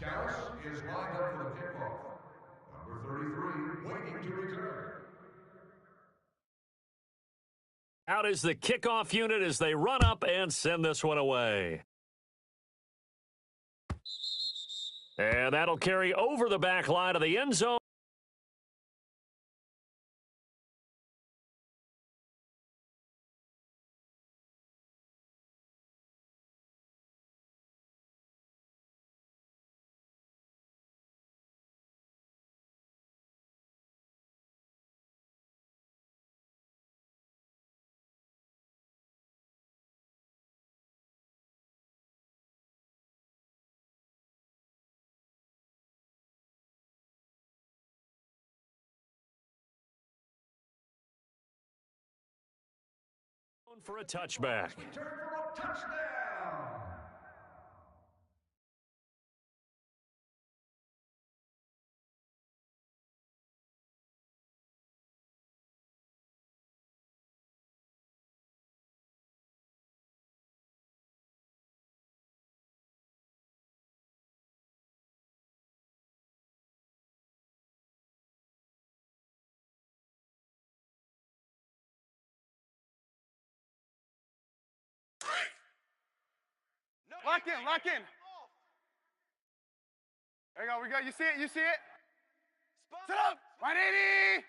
Callis is lined up for the kickoff. Number 33, waiting to return. Out is the kickoff unit as they run up and send this one away. And that'll carry over the back line of the end zone. For a touchback. Return for a touchdown. Lock in, lock in. There you go, we go. You see it, you see it? Sit up, 180.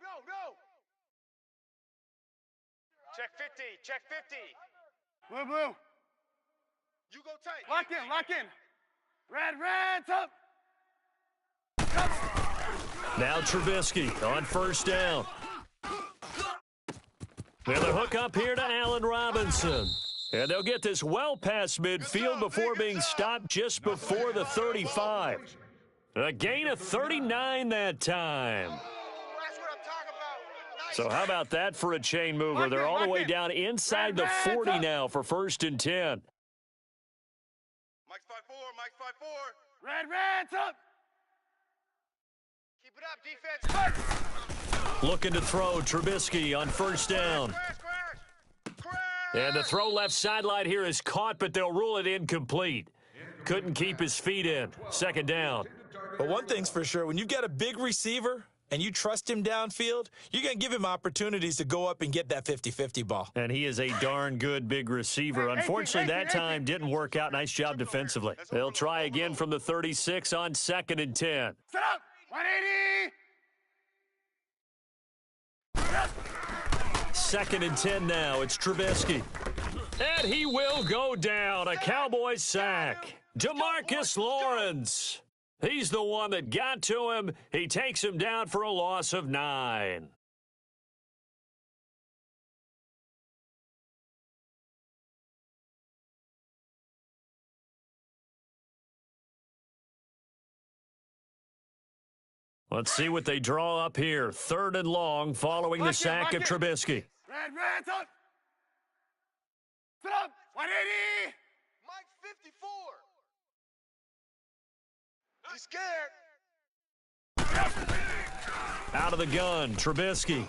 No. Check 50, check 50. Blue. You go tight. Lock in. Red, up. Now Trubisky on first down. And the hook up here to Allen Robinson. And they'll get this well past midfield before being stopped just before the 35. A gain of 39 that time. So how about that for a chain mover? They're all the way down inside the 40 now for 1st and 10. Mike's 5-4. Red, up. Keep it up, defense. Looking to throw Trubisky on first down. Crash. And the throw left sideline here is caught, but they'll rule it incomplete. Couldn't keep his feet in. 2nd down. But one thing's for sure, when you've got a big receiver and you trust him downfield, you're going to give him opportunities to go up and get that 50-50 ball. And he is a darn good big receiver. Unfortunately, that time didn't work out. Nice job defensively. They'll try again from the 36 on 2nd and 10. Sit up, 180. 2nd and 10 now. It's Trubisky. And he will go down. A Cowboys sack. DeMarcus Lawrence. He's the one that got to him. He takes him down for a loss of 9. Let's see what they draw up here. 3rd and long following the sack of Trubisky. Red, up. Sit up, 180. Mike 54. He's scared. Out of the gun, Trubisky.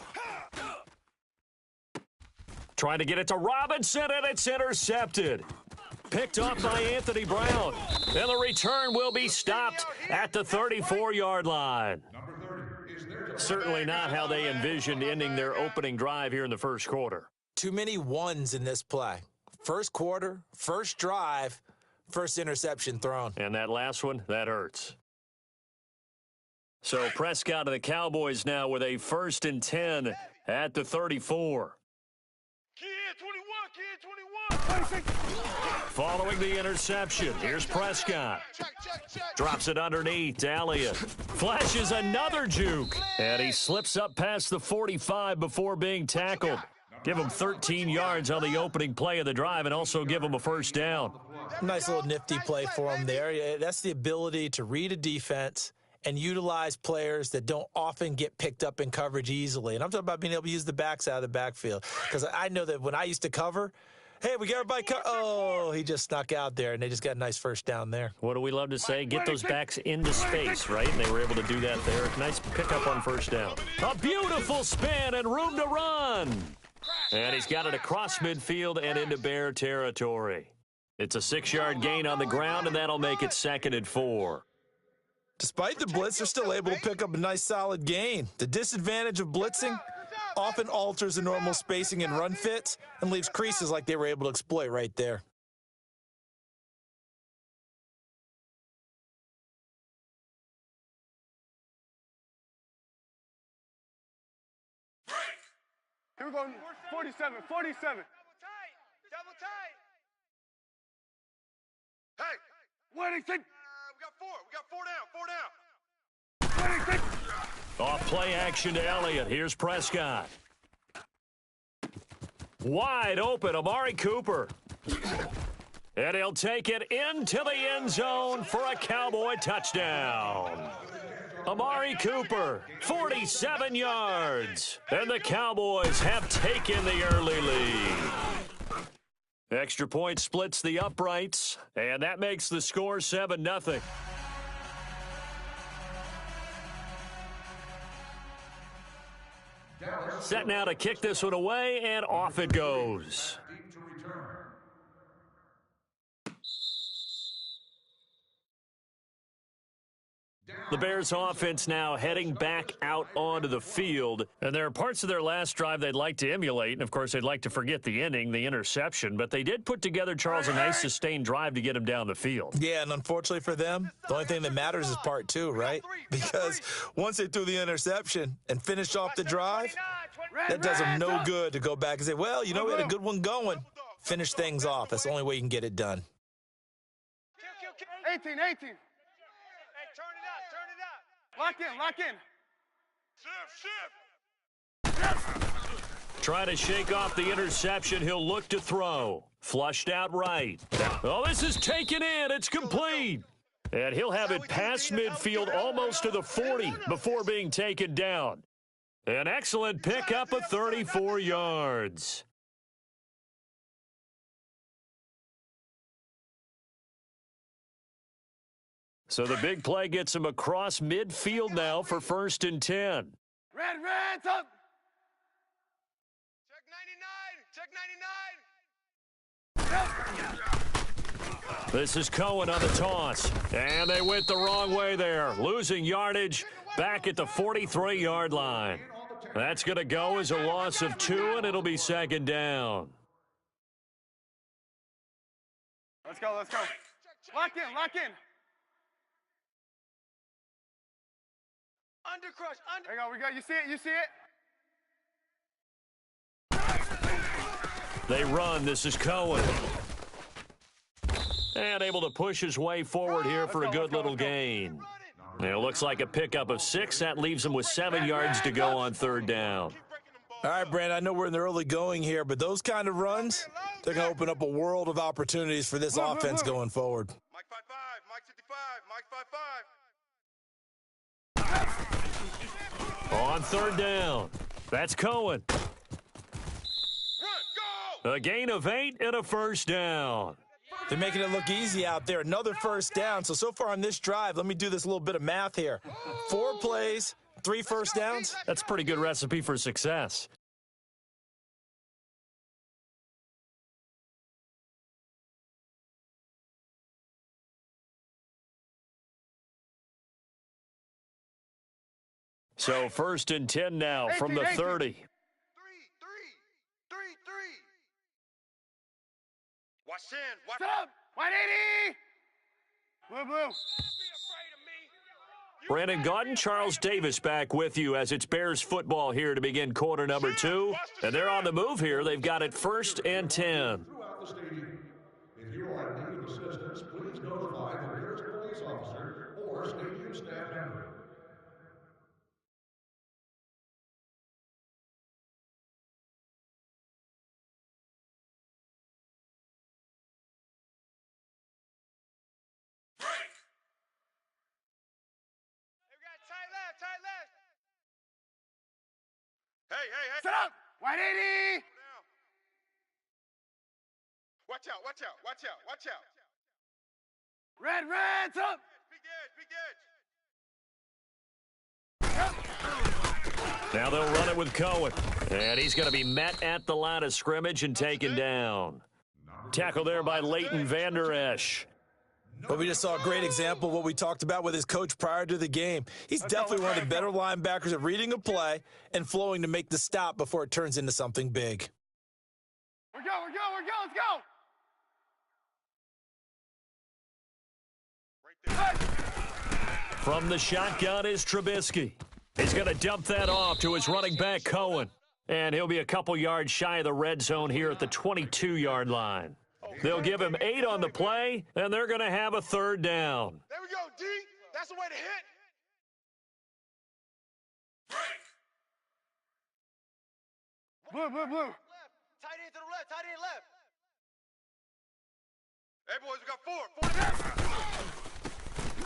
Trying to get it to Robinson, and it's intercepted. Picked off by Anthony Brown. And the return will be stopped at the 34-yard line. Certainly not how they envisioned ending their opening drive here in the first quarter. Too many ones in this play. First quarter, first drive, first interception thrown. And that last one, that hurts. So Prescott and the Cowboys now with a 1st and 10 at the 34. Kid 21. Following the interception, here's Prescott. Drops it underneath to Elliott. Flashes another juke. And he slips up past the 45 before being tackled. Give him 13 yards on the opening play of the drive and also give him a 1st down. Nice little nifty play for him there. That's the ability to read a defense and utilize players that don't often get picked up in coverage easily. And I'm talking about being able to use the backs out of the backfield. Because I know that when I used to cover, hey, we got everybody oh, he just snuck out there, and they just got a nice 1st down there. What do we love to say? Get those backs into space, right? And they were able to do that there. Nice pickup on 1st down. A beautiful spin and room to run. And he's got it across midfield and into Bear territory. It's a 6-yard gain on the ground, and that'll make it 2nd and 4. Despite the blitz, they're still able to pick up a nice solid gain. The disadvantage of blitzing often alters the normal spacing and run fits and leaves creases like they were able to exploit right there. Here we go, 47, 47. Double tight. Hey, What do you think? we got four down. What do you think? Off play action to Elliott. Here's Prescott. Wide open, Amari Cooper. And he'll take it into the end zone for a Cowboy touchdown. Amari Cooper, 47 yards. And the Cowboys have taken the early lead. Extra point splits the uprights, and that makes the score 7-0. Set now to kick this one away, and off it goes. Deep to return. The Bears offense now heading back out onto the field. And there are parts of their last drive they'd like to emulate. And, of course, they'd like to forget the inning, the interception. But they did put together, Charles, a nice sustained drive to get him down the field. Yeah, and unfortunately for them, the only thing that matters is part 2, right? Because once they threw the interception and finished off the drive, that does them no good to go back and say, well, you know, we had a good one going. Finish things off. That's the only way you can get it done. 18. Hey, turn it up. Lock in. Shift. Trying to shake off the interception. He'll look to throw. Flushed out right. Oh, this is taken in. It's complete. And he'll have it past midfield almost to the 40 before being taken down. An excellent pickup of 34 yards. So the big play gets him across midfield now for 1st and 10. Red's up. Check 99. This is Cohen on the toss. And they went the wrong way there. Losing yardage back at the 43-yard line. That's going to go as a loss of 2, and it'll be 2nd down. Let's go. Lock in. Undercrush. There you go, we got. You see it? They run. This is Cohen. And able to push his way forward here for a good little gain. It looks like a pickup of 6. That leaves him with 7 yards to go on 3rd down. All right, Brandon, I know we're in the early going here, but those kind of runs, they're going to open up a world of opportunities for this offense going forward. Mike 5-5. Mike 55. Mike 5-5. On 3rd down. That's Cohen. Run. Go. A gain of 8 and a 1st down. They're making it look easy out there. Another 1st down. So far on this drive, let me do this little bit of math here. 4 plays, 3 1st downs. That's a pretty good recipe for success. So 1st and 10 now from the 30. 3. Watch 10. Watch. Set up. 180. Blue. Brandon Gaudin, Charles Davis back with you as it's Bears football here to begin quarter number 2. And they're on the move here. They've got it 1st and 10. Throughout the stadium. If you are in need of assistance, please notify the Bears police officer or stadium staff member. Tight left. Hey. Set up. 180. Watch out. Red's up. Big edge. Now they'll run it with Cohen. And he's going to be met at the line of scrimmage and taken down. Tackle there by Leighton Vander Esch. But we just saw a great example of what we talked about with his coach prior to the game. He's definitely one of the better linebackers at reading a play and flowing to make the stop before it turns into something big. We're go, let's go! From the shotgun is Trubisky. He's going to dump that off to his running back, Cohen. And he'll be a couple yards shy of the red zone here at the 22-yard line. They'll give him 8 on the play, and they're going to have a third down. There we go, D. That's the way to hit. Blue. Tight end to the left, tight end left. Hey, boys, we got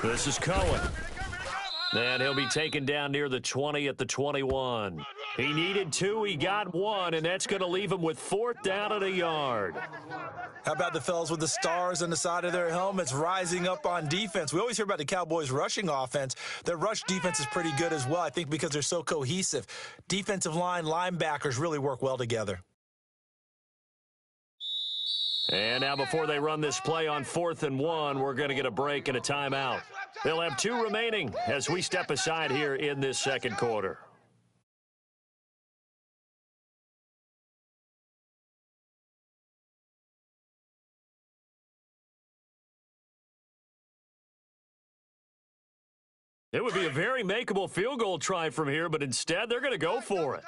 4. This is Cohen. And he'll be taken down near the 20 at the 21. He needed 2, he got 1, and that's going to leave him with 4th down at a yard. How about the fellas with the stars on the side of their helmets rising up on defense? We always hear about the Cowboys' rushing offense. Their rush defense is pretty good as well, I think, because they're so cohesive. Defensive line, linebackers really work well together. And now before they run this play on 4th and 1, we're going to get a break and a timeout. They'll have 2 remaining as we step aside here in this second quarter. It would be a very makeable field goal try from here, but instead they're going to go for it.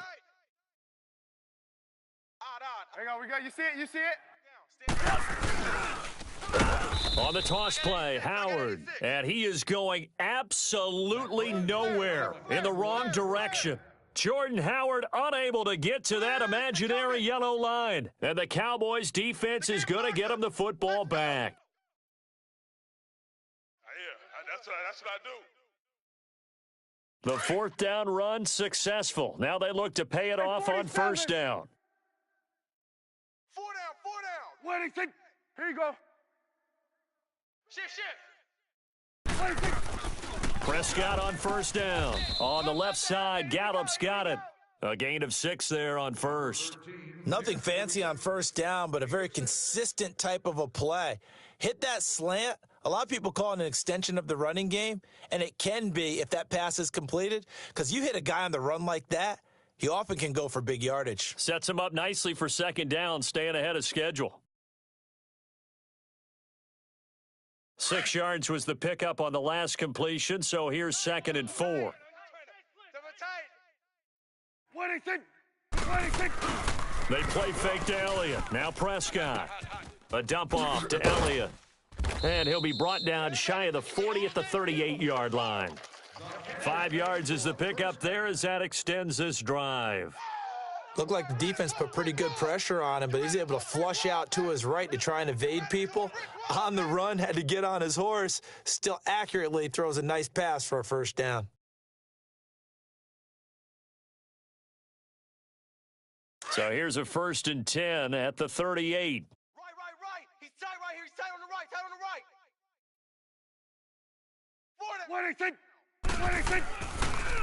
There we go, you see it? On the toss play, Howard, and he is going absolutely nowhere in the wrong direction. Jordan Howard unable to get to that imaginary yellow line, and the Cowboys defense is going to get him the football back. Yeah, that's what I do. The 4th down run successful. Now they look to pay it off on 1st down. 4 down. Wait, here you go. Shit. Prescott on 1st down. On the left side, Gallup's got it. A gain of 6 there on 1st. Nothing fancy on 1st down, but a very consistent type of a play. Hit that slant. A lot of people call it an extension of the running game, and it can be if that pass is completed, because you hit a guy on the run like that, he often can go for big yardage. Sets him up nicely for 2nd down, staying ahead of schedule. 6 yards was the pickup on the last completion, so here's 2nd and 4. They play fake to Elliott. Now Prescott. A dump off to Elliott. And he'll be brought down shy of the 40 at the 38-yard line. 5 yards is the pickup there as that extends this drive. Looked like the defense put pretty good pressure on him, but he's able to flush out to his right to try and evade people. On the run, had to get on his horse. Still accurately throws a nice pass for a 1st down. So here's a 1st and 10 at the 38. Right. He's tight right here. He's tight on the right.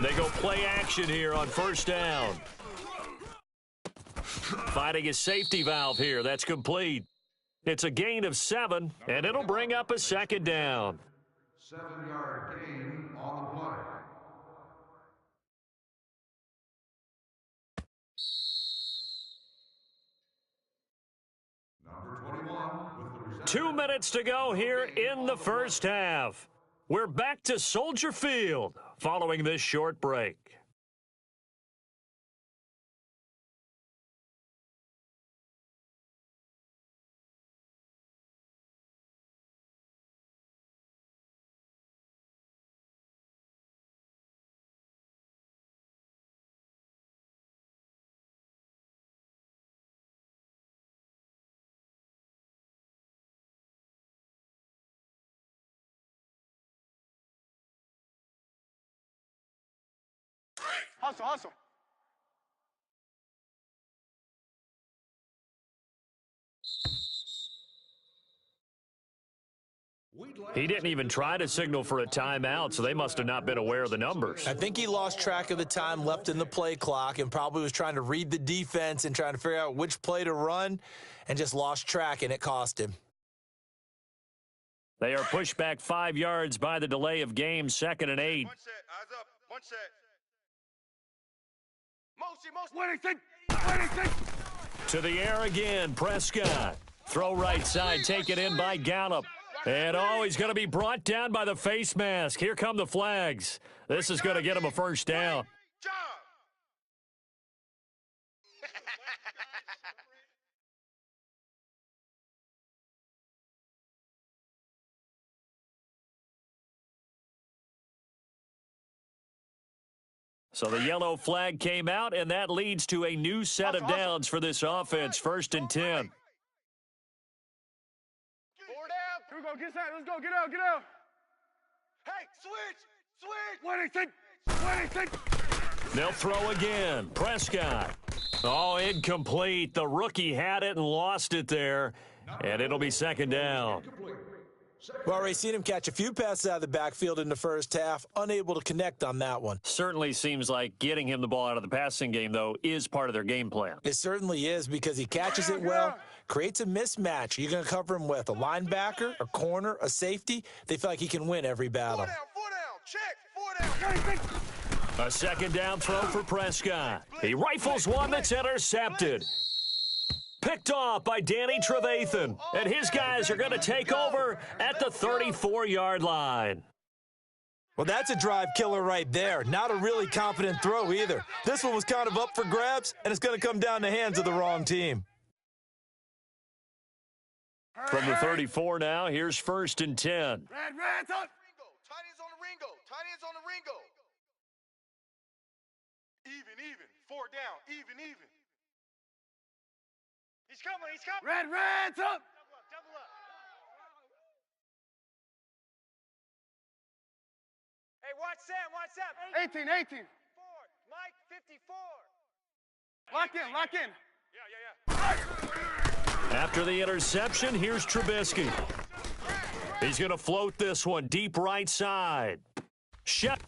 They go play action here on 1st down. Finding his safety valve here. That's complete. It's a gain of 7, and it'll bring up a 2nd down. 7-yard gain on the play. Number 21 with the reception. 2 minutes to go here in the 1st half. We're back to Soldier Field following this short break. Hustle. He didn't even try to signal for a timeout, so they must have not been aware of the numbers. I think he lost track of the time left in the play clock and probably was trying to read the defense and trying to figure out which play to run and just lost track, and it cost him. They are pushed back 5 yards by the delay of game, 2nd and 8. One set, eyes up, one set. Motion. Winning. To the air again, Prescott. Throw right side, taken in by Gallup. And he's going to be brought down by the face mask. Here come the flags. This is going to get him a first down. Job. So the yellow flag came out, and that leads to a new set of downs for this offense, 1st and 10. 4 down. Here we go. Get inside. Let's go. Get out. Hey, switch. Winning. They'll throw again. Prescott. Incomplete. The rookie had it and lost it there, and it'll be 2nd down. Well, already seen him catch a few passes out of the backfield in the first half, unable to connect on that one. Certainly seems like getting him the ball out of the passing game, though, is part of their game plan. It certainly is because he catches it well, creates a mismatch. You're going to cover him with a linebacker, a corner, a safety. They feel like he can win every battle. 4 down. Check. 4 down. A 2nd down throw for Prescott. He rifles one that's intercepted. Picked off by Danny Trevathan. And his guys are going to take over at the 34-yard line. Well, that's a drive killer right there. Not a really confident throw either. This one was kind of up for grabs, and it's going to come down the hands of the wrong team. From the 34 now, here's 1st and 10. Red, up. Tight ends on the Ringo. Even. 4 down. Even. He's coming. Red, up. Double up. Hey, watch Sam. 18. Mike, 54. Lock in. Yeah. After the interception, here's Trubisky. He's going to float this one deep right side.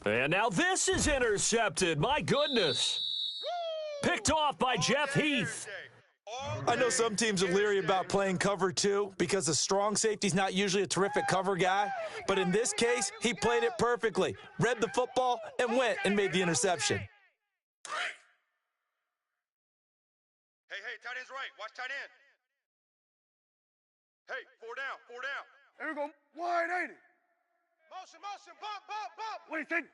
And now this is intercepted. My goodness. Picked off by Jeff Heath. I know some teams are leery about playing cover 2 because a strong safety's not usually a terrific cover guy. But in this case, he played it perfectly, read the football, and went and made the interception. Hey, tight end's right. Watch tight end. Hey, 4 down. Here we go. 180. Motion. Bump. What do you think?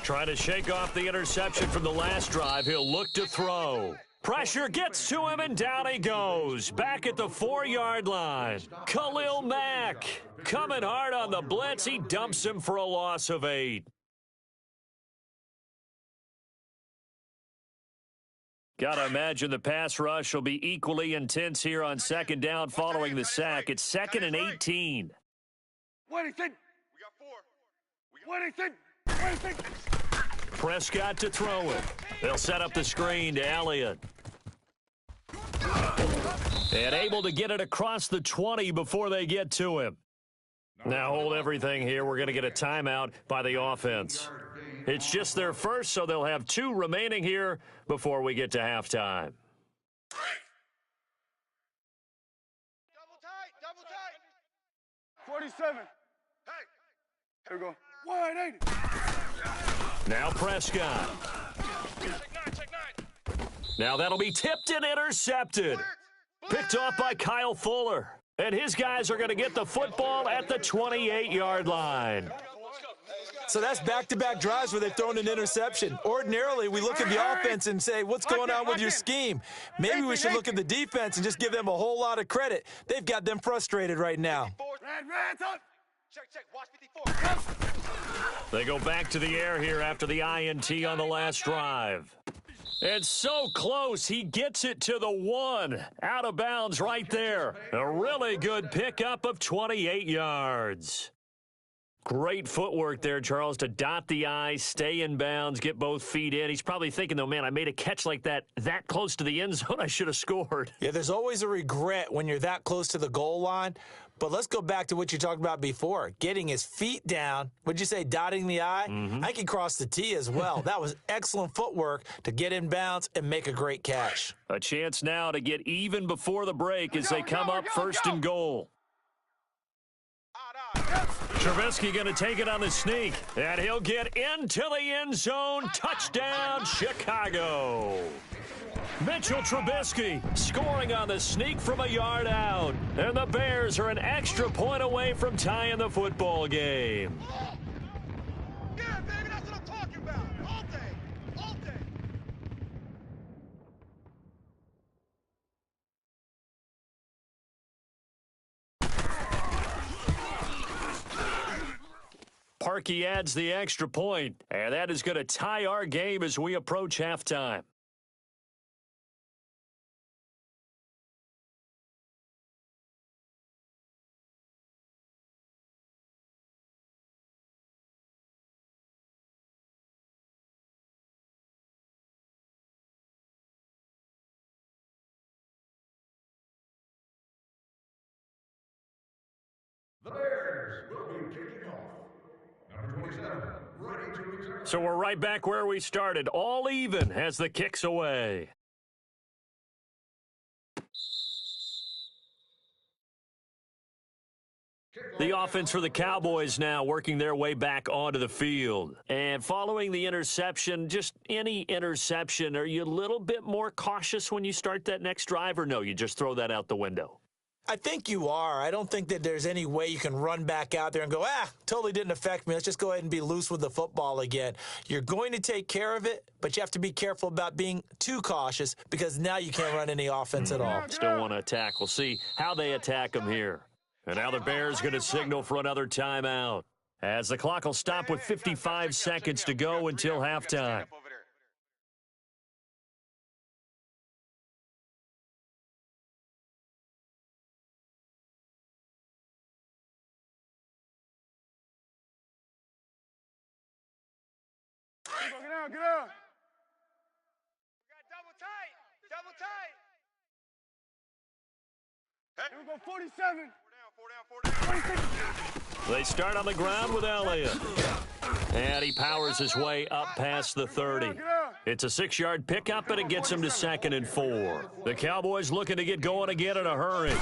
Trying to shake off the interception from the last drive. He'll look to throw. Pressure gets to him, and down he goes. Back at the 4-yard line. Khalil Mack coming hard on the blitz. He dumps him for a loss of 8. Gotta imagine the pass rush will be equally intense here on 2nd down following the sack. It's 2nd and 18. What do you think? We got 4. What do you think? Prescott to throw it. They'll set up the screen to Elliott. And able to get it across the 20 before they get to him. Now hold everything here. We're going to get a timeout by the offense. It's just their first, so they'll have 2 remaining here before we get to halftime. Double tight. 47. Hey. Here we go. 180. Now Prescott. Check 9. Now that'll be tipped and intercepted. Picked off by Kyle Fuller. And his guys are going to get the football at the 28-yard line. So that's back-to-back drives where they've thrown an interception. Ordinarily, we look at the offense and say, what's going on with your scheme? Maybe we should look at the defense and just give them a whole lot of credit. They've got them frustrated right now. Red, up. Check. Watch 54. They go back to the air here after the INT on the last drive. And so close, he gets it to the 1. Out of bounds right there. A really good pickup of 28 yards. Great footwork there, Charles, to dot the I, stay in bounds, get both feet in. He's probably thinking, though, man, I made a catch like that close to the end zone. I should have scored. Yeah, there's always a regret when you're that close to the goal line. But let's go back to what you talked about before, getting his feet down. Would you say dotting the I? I think he crossed the T as well. That was excellent footwork to get in bounds and make a great catch. A chance now to get even before the break as they come up first and goal. Trubisky going to take it on the sneak, and he'll get into the end zone. Touchdown, Chicago. Mitchell Trubisky scoring on the sneak from a yard out. And the Bears are an extra point away from tying the football game. Yeah, baby, that's what I'm talking about. All day. All day. Parkey adds the extra point, and that is going to tie our game as we approach halftime. The Bears will be kicking off. Number 27, ready to return. So we're right back where we started, all even as the kick's away. The offense for the Cowboys now working their way back onto the field. And following the interception, just any interception, are you a little bit more cautious when you start that next drive, or no, you just throw that out the window? I think you are. I don't think that there's any way you can run back out there and go, totally didn't affect me. Let's just go ahead and be loose with the football again. You're going to take care of it, but you have to be careful about being too cautious because now you can't run any offense at all. Still want to attack. We'll see how they attack them here. And now the Bears going to signal for another timeout as the clock will stop with 55 seconds to go until halftime. Get out, get out. We got double tight. Double tight. Here we go, 47. Four down. They start on the ground with Elliott. And he powers his way up past the 30. It's a 6-yard pickup, and it gets him to 2nd and 4. The Cowboys looking to get going again in a hurry.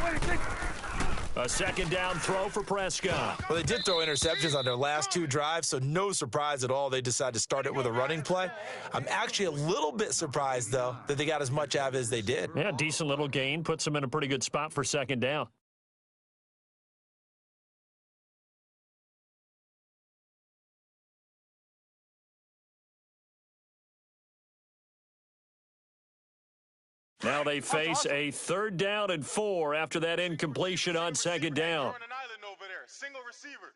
A second down throw for Prescott. Well, they did throw interceptions on their last 2 drives, so no surprise at all they decided to start it with a running play. I'm actually a little bit surprised, though, that they got as much out of it as they did. Yeah, decent little gain. Puts them in a pretty good spot for 2nd down. Now they face a 3rd down and 4 after that incompletion on 2nd down. Run an island over there. Single receiver.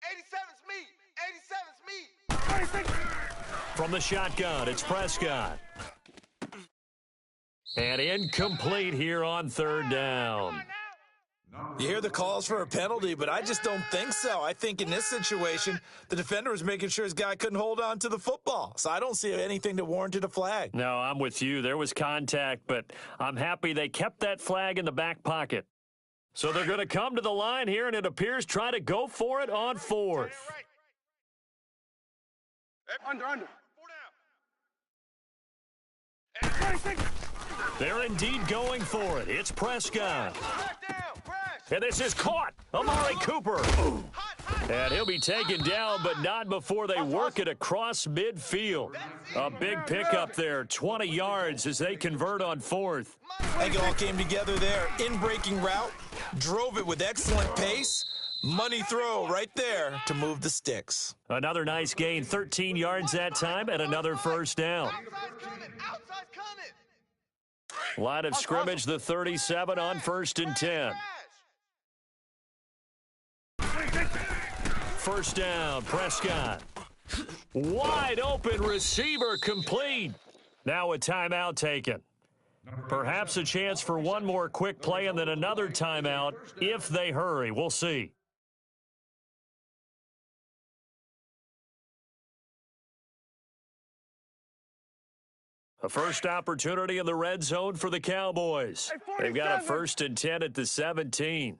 87's me. 87's me. From the shotgun, it's Prescott. And incomplete here on 3rd down. You hear the calls for a penalty, but I just don't think so. I think in this situation, the defender was making sure his guy couldn't hold on to the football. So I don't see anything that warranted a flag. No, I'm with you. There was contact, but I'm happy they kept that flag in the back pocket. So they're going to come to the line here, and it appears try to go for it on 4th. Under. 4 down. 26. They're indeed going for it. It's Prescott. And this is caught. Amari Cooper. And he'll be taken down, but not before they work it across midfield. A big pickup there, 20 yards as they convert on 4th. I think it all came together there. In-breaking route, drove it with excellent pace. Money throw right there to move the sticks. Another nice gain, 13 yards that time, and another 1st down. Line of scrimmage, the 37 on 1st and 10. 1st down, Prescott. Wide open receiver complete. Now a timeout taken. Perhaps a chance for one more quick play and then another timeout if they hurry. We'll see. A first opportunity in the red zone for the Cowboys. They've got a 1st and 10 at the 17.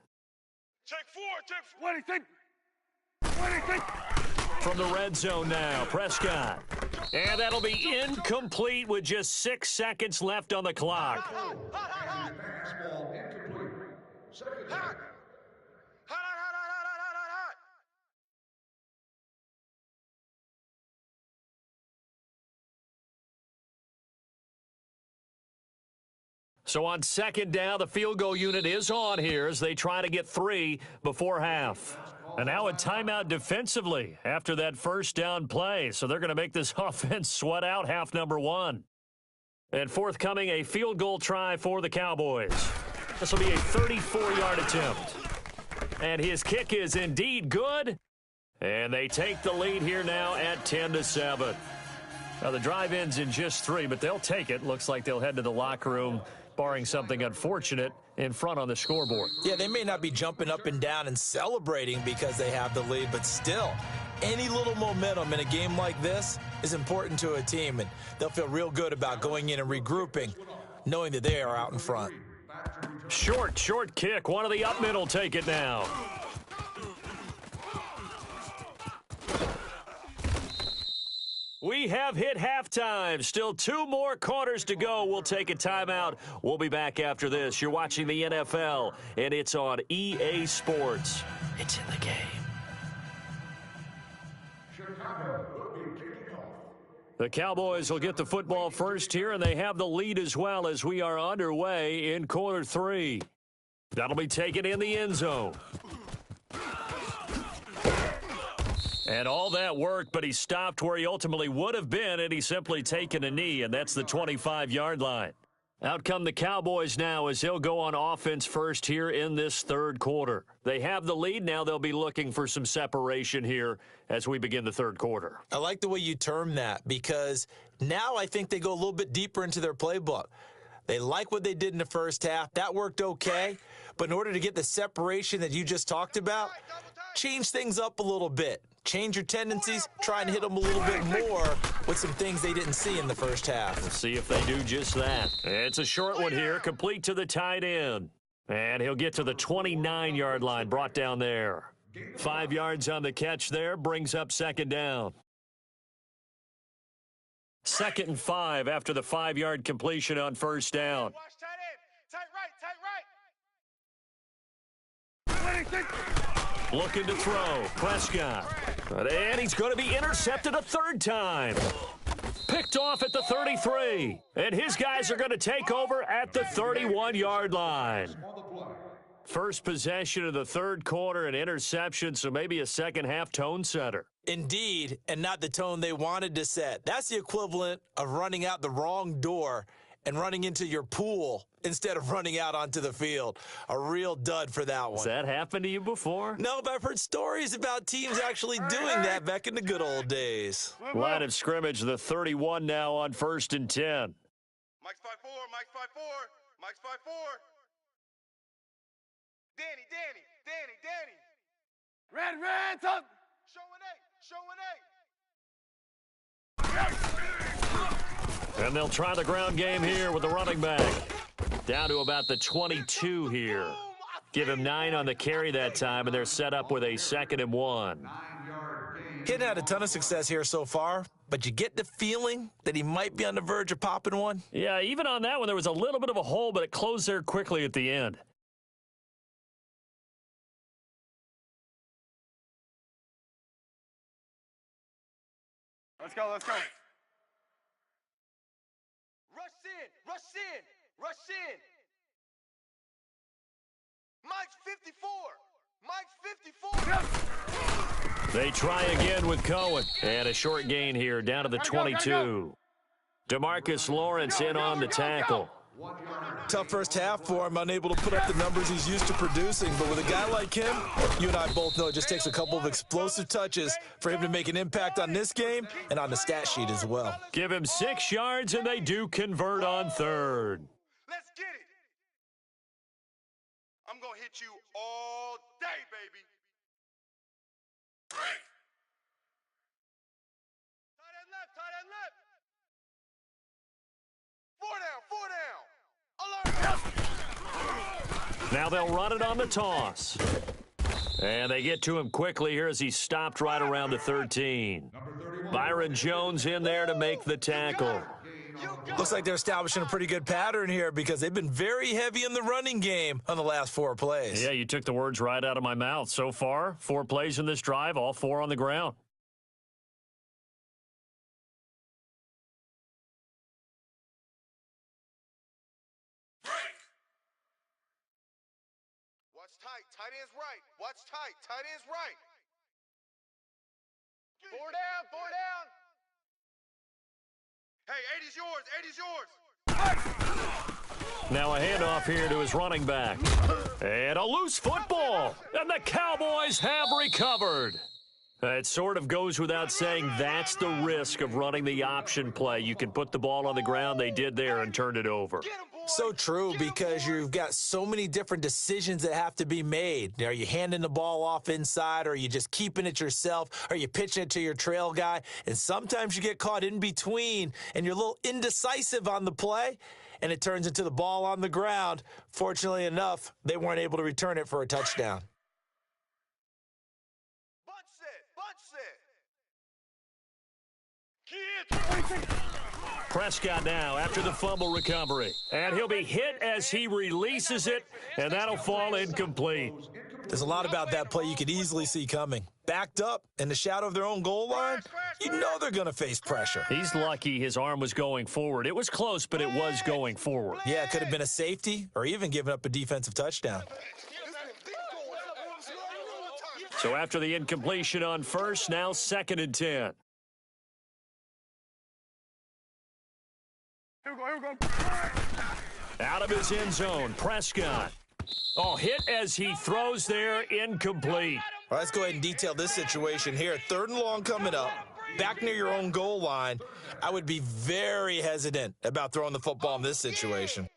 Check 4, check 4. What do you think? What do you think? From the red zone now, Prescott. And that'll be incomplete with just 6 seconds left on the clock. Pass ball incomplete. Second down. Hot, hot, hot, hot, hot, hot. So on 2nd down, the field goal unit is on here as they try to get 3 before half. And now a timeout defensively after that 1st down play. So they're going to make this offense sweat out half number 1. And forthcoming, a field goal try for the Cowboys. This will be a 34-yard attempt. And his kick is indeed good. And they take the lead here now at 10-7. Now the drive ends in just 3, but they'll take it. Looks like they'll head to the locker room, barring something unfortunate, in front on the scoreboard. Yeah, they may not be jumping up and down and celebrating because they have the lead, but still, any little momentum in a game like this is important to a team, and they'll feel real good about going in and regrouping, knowing that they are out in front. Short kick. One of the up men will take it now. We have hit halftime. Still 2 more quarters to go. We'll take a timeout. We'll be back after this. You're watching the NFL, and it's on EA Sports. It's in the game. Chicago will be kicking off. The Cowboys will get the football first here, and they have the lead as well as we are underway in quarter 3. That'll be taken in the end zone. And all that worked, but he stopped where he ultimately would have been, and he's simply taken a knee, and that's the 25-yard line. Out come the Cowboys now as they'll go on offense first here in this 3rd quarter. They have the lead. Now they'll be looking for some separation here as we begin the 3rd quarter. I like the way you term that because now I think they go a little bit deeper into their playbook. They like what they did in the 1st half. That worked okay. But in order to get the separation that you just talked about, change things up a little bit. Change your tendencies, try and hit them a little bit more with some things they didn't see in the 1st half. We'll see if they do just that. It's a short one here, complete to the tight end. And he'll get to the 29-yard line, brought down there. 5 yards on the catch there, brings up 2nd down. 2nd and 5 after the 5-yard completion on 1st down. Watch tight end. Tight right, tight right. What do you think? Looking to throw, Prescott. And he's going to be intercepted a 3rd time. Picked off at the 33. And his guys are going to take over at the 31-yard line. First possession of the 3rd quarter, an interception, so maybe a 2nd half tone setter. Indeed, and not the tone they wanted to set. That's the equivalent of running out the wrong door and running into your pool instead of running out onto the field. A real dud for that one. Has that happened to you before? No, but I've heard stories about teams actually doing that back in the good old days. Line of scrimmage, the 31 now on 1st and 10. Mike's 5-4, Mike's 5-4, Mike's 5-4. Danny. Red, up. Showing 8. And they'll try the ground game here with the running back. Down to about the 22 here. Give him 9 on the carry that time, and they're set up with a 2nd and 1. He had a ton of success here so far, but you get the feeling that he might be on the verge of popping one. Yeah, even on that one, there was a little bit of a hole, but it closed there quickly at the end. Let's go. Rush in. Mike's 54. They try again with Cohen. And a short gain here, down to the 22. DeMarcus Lawrence in on the tackle. Tough 1st half for him, unable to put up the numbers he's used to producing. But with a guy like him, you and I both know it just takes a couple of explosive touches for him to make an impact on this game and on the stat sheet as well. Give him 6 yards, and they do convert on 3rd. Let's get it. I'm going to hit you all day, baby. Now they'll run it on the toss. And they get to him quickly here as he stopped right around the 13. Byron Jones in there to make the tackle. Looks like they're establishing a pretty good pattern here because they've been very heavy in the running game on the last 4 plays. Yeah, you took the words right out of my mouth. So far, 4 plays in this drive, all 4 on the ground. Watch tight. Tight end's right. Watch tight. Tight end's right. 4 down. 4 down. Hey, 80's yours. 80's yours. Now a handoff here to his running back. And a loose football. And the Cowboys have recovered. It sort of goes without saying that's the risk of running the option play. You can put the ball on the ground. They did there and turned it over. So true, because you've got so many different decisions that have to be made. Are you handing the ball off inside, or are you just keeping it yourself? Are you pitching it to your trail guy? And sometimes you get caught in between, and you're a little indecisive on the play, and it turns into the ball on the ground. Fortunately enough, they weren't able to return it for a touchdown. Prescott now after the fumble recovery. And he'll be hit as he releases it, and that'll fall incomplete. There's a lot about that play you could easily see coming. Backed up in the shadow of their own goal line, you know they're going to face pressure. He's lucky his arm was going forward. It was close, but it was going forward. Yeah, it could have been a safety or even given up a defensive touchdown. So after the incompletion on first, now 2nd and 10. Here we go. Out of his end zone, Prescott. Oh, hit as he throws there, incomplete. All right, let's go ahead and detail this situation here. 3rd and long coming up, back near your own goal line. I would be very hesitant about throwing the football in this situation.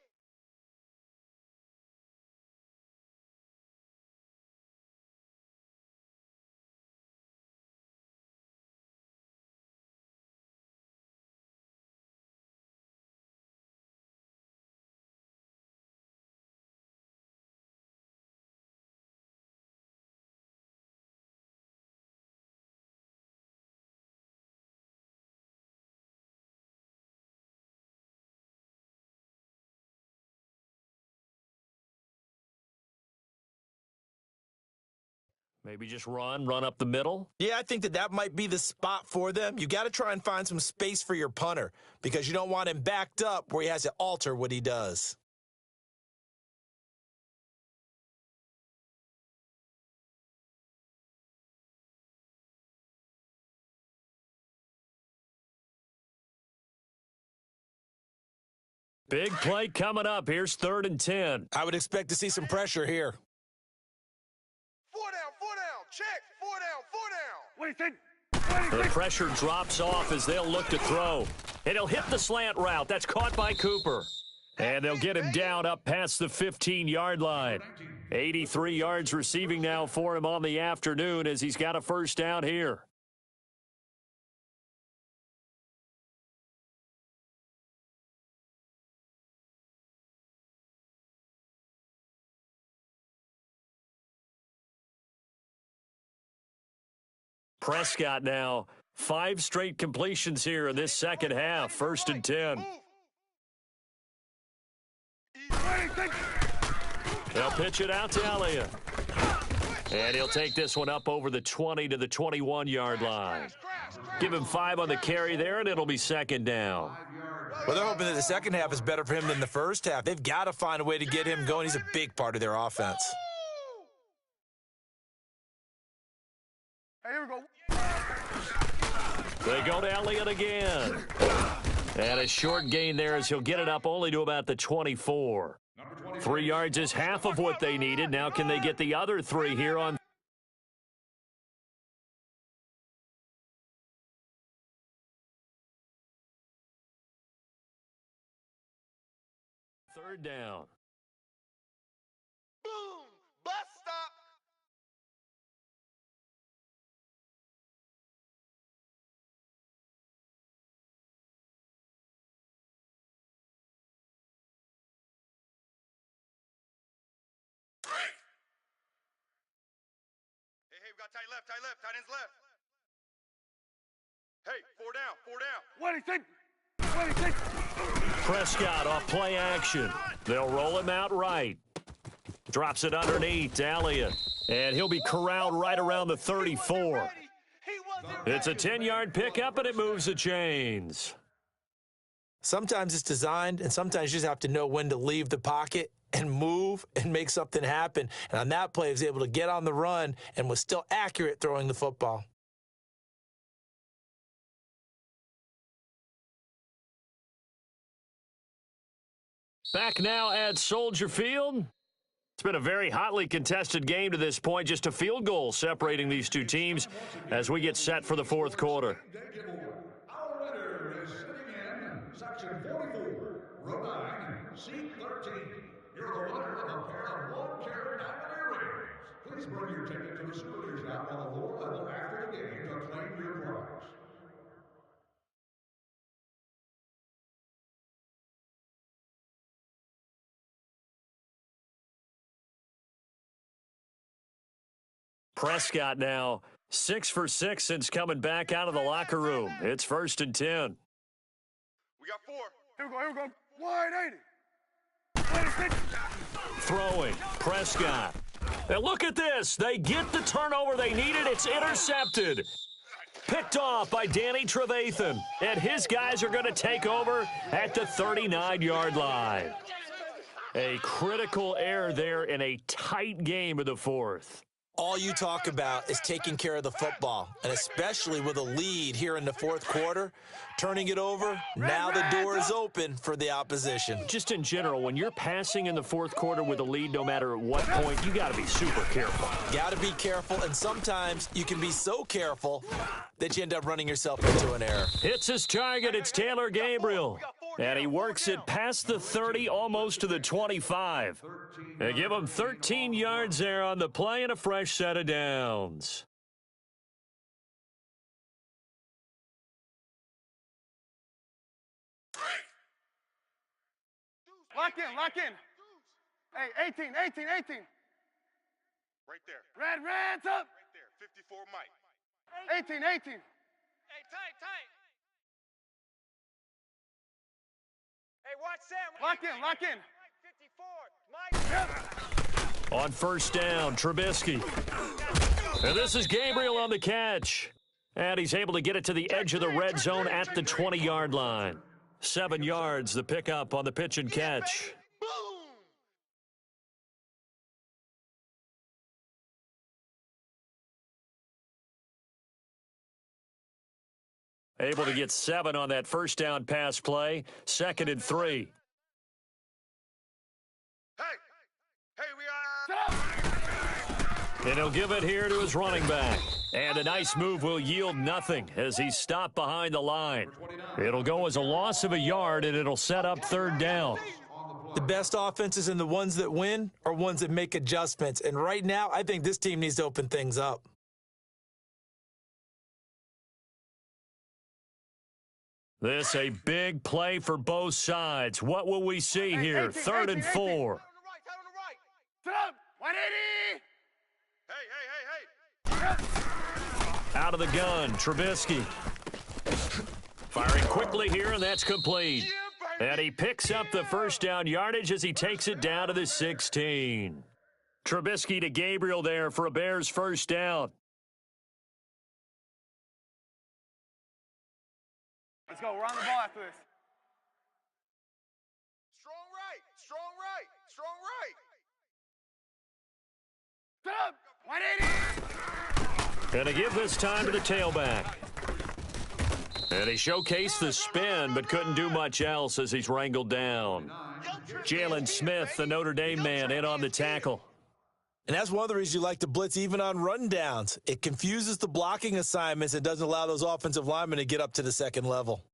Maybe just run up the middle. Yeah, I think that might be the spot for them. You got to try and find some space for your punter because you don't want him backed up where he has to alter what he does. Big play coming up. Here's 3rd and 10. I would expect to see some pressure here. 4 down. 4 down. Check. 4 down. 4 down. What do you think? The pressure drops off as they'll look to throw. And he'll hit the slant route. That's caught by Cooper. And they'll get him down up past the 15-yard line. 83 yards receiving now for him on the afternoon as he's got a first down here. Prescott now, 5 straight completions here in this second half. 1st and 10. They'll pitch it out to Elliott. And he'll take this one up over the 20 to the 21-yard line. Give him 5 on the carry there, and it'll be 2nd down. Well, they're hoping that the second half is better for him than the first half. They've got to find a way to get him going. He's a big part of their offense. Hey, here we go. They go to Elliott again. And a short gain there as he'll get it up only to about the 24. 3 yards is half of what they needed. Now can they get the other 3 here on 3rd down? we got tight left, tight ends left. Hey, four down. What do you think? Prescott off play action. They'll roll him out right. Drops it underneath to Elliott. And he'll be corralled right around the 34. It's a 10-yard pickup, and it moves the chains. Sometimes it's designed, and sometimes you just have to know when to leave the pocket and move and make something happen. And on that play, he was able to get on the run and was still accurate throwing the football. Back now at Soldier Field. It's been a very hotly contested game to this point. Just a field goal separating these two teams as we get set for the fourth quarter. Our winner is sitting in section 44, row 9, seat 13. You're the winner of a pair of 1-carat diamond earrings. Please bring your ticket to the souvenir shop on the lower level after the game to claim your prize. Prescott now 6 for 6 since coming back out of the locker room. It's 1st and 10. We got 4. Here we go. 180. Throwing, Prescott. And look at this. They get the turnover they needed. It's intercepted. Picked off by Danny Trevathan. And his guys are going to take over at the 39-yard line. A critical error there in a tight game of the fourth. All you talk about is taking care of the football, and especially with a lead here in the fourth quarter, turning it over, now the door is open for the opposition. Just in general, when you're passing in the fourth quarter with a lead, no matter at what point, you got to be super careful. Got to be careful, and sometimes you can be so careful that you end up running yourself into an error. Hits his target. It's Taylor Gabriel. And he works it past the 30, almost to the 25. They give him 13 yards there on the play and a fresh set of downs. Lock in. Hey, 18. Right there. Reds up. Right there. 54 Mike. 18. Hey, tight. Hey, watch Sam. Lock in. 54. Mike. On first down, Trubisky. And this is Gabriel on the catch. And he's able to get it to the edge of the red zone at the 20-yard line. 7 yards, the pickup on the pitch and catch. Able to get 7 on that first down pass play. 2nd and 3. Hey, we are. And he'll give it here to his running back. And a nice move will yield nothing as he's stopped behind the line. It'll go as a loss of a yard, and it'll set up 3rd down. The best offenses and the ones that win are ones that make adjustments. And right now, I think this team needs to open things up. This a big play for both sides. What will we see here? 3rd and 4. Sit up. 180. Hey. Out of the gun, Trubisky. Firing quickly here, and that's complete. And he picks up the first down yardage as he takes it down to the 16. Trubisky to Gabriel there for a Bears first down. Let's go. We're on the ball after this. Strong right. Sit up. 180. And to give this time to the tailback. And he showcased the spin, but couldn't do much else as he's wrangled down. Jalen Smith, the Notre Dame man, in on the tackle. And that's one of the reasons you like to blitz even on rundowns. It confuses the blocking assignments and doesn't allow those offensive linemen to get up to the second level.